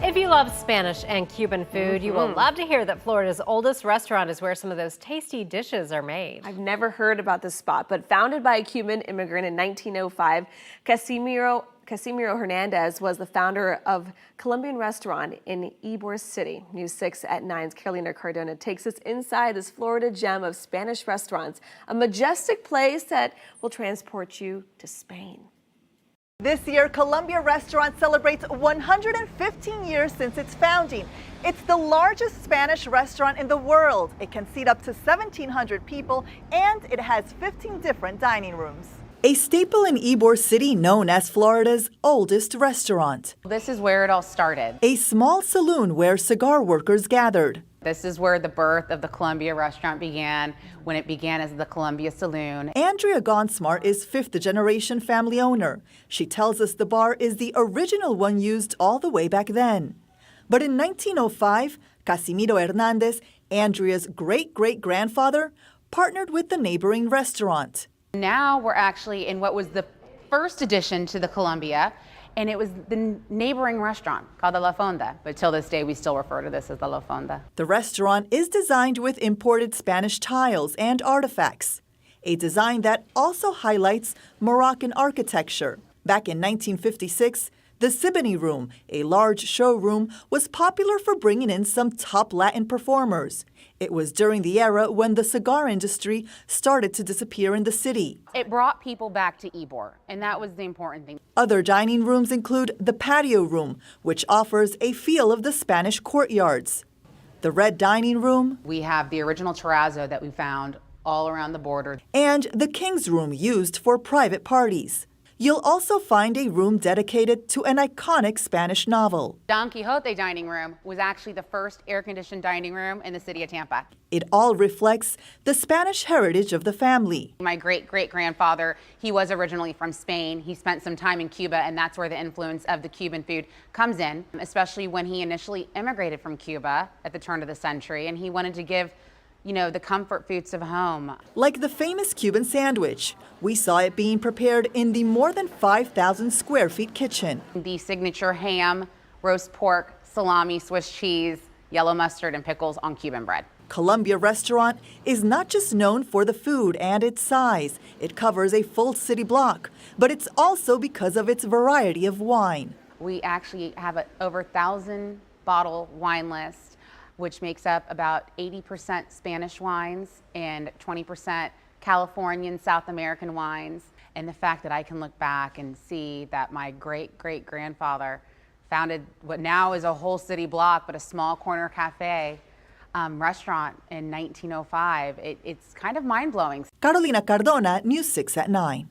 If you love Spanish and Cuban food, you will love to hear that Florida's oldest restaurant is where some of those tasty dishes are made. I've never heard about this spot, but founded by a Cuban immigrant in 1905, Casimiro Hernandez was the founder of Colombian restaurant in Ebor City. News 6 at 9's Carolina Cardona takes us inside this Florida gem of Spanish restaurants, a majestic place that will transport you to Spain. This year, Colombia Restaurant celebrates 115 years since its founding. It's the largest Spanish restaurant in the world. It can seat up to 1,700 people, and it has 15 different dining rooms. A staple in Ebor City known as Florida's oldest restaurant. This is where it all started. A small saloon where cigar workers gathered. This is where the birth of the Colombia restaurant began, when it began as the Colombia Saloon. Andrea Gonsmar is fifth-generation family owner. She tells us the bar is the original one used all the way back then. But in 1905, Casimiro Hernandez, Andrea's great-great-grandfather, partnered with the neighboring restaurant. Now we're actually in what was the first addition to the Colombia, and it was the neighboring restaurant called the La Fonda. But till this day, we still refer to this as the La Fonda. The restaurant is designed with imported Spanish tiles and artifacts, a design that also highlights Moroccan architecture. Back in 1956, the Siboney Room, a large showroom, was popular for bringing in some top Latin performers. It was during the era when the cigar industry started to disappear in the city. It brought people back to Ebor, and that was the important thing. Other dining rooms include the patio room, which offers a feel of the Spanish courtyards. The red dining room. We have the original terrazzo that we found all around the border. And the king's room used for private parties. You'll also find a room dedicated to an iconic Spanish novel. Don Quixote dining room was actually the first air-conditioned dining room in the city of Tampa. It all reflects the Spanish heritage of the family. My great-great-grandfather, he was originally from Spain. He spent some time in Cuba, and that's where the influence of the Cuban food comes in, especially when he initially immigrated from Cuba at the turn of the century, and he wanted to give the comfort foods of home. Like the famous Cuban sandwich, we saw it being prepared in the more than 5,000 square feet kitchen. The signature ham, roast pork, salami, Swiss cheese, yellow mustard, and pickles on Cuban bread. Colombia Restaurant is not just known for the food and its size. It covers a full city block, but it's also because of its variety of wine. We actually have an over 1,000 bottle wine list, which makes up about 80% Spanish wines and 20% Californian, South American wines. And the fact that I can look back and see that my great-great-grandfather founded what now is a whole city block, but a small corner cafe restaurant in 1905, it's kind of mind-blowing. Carolina Cardona, News 6 at 9.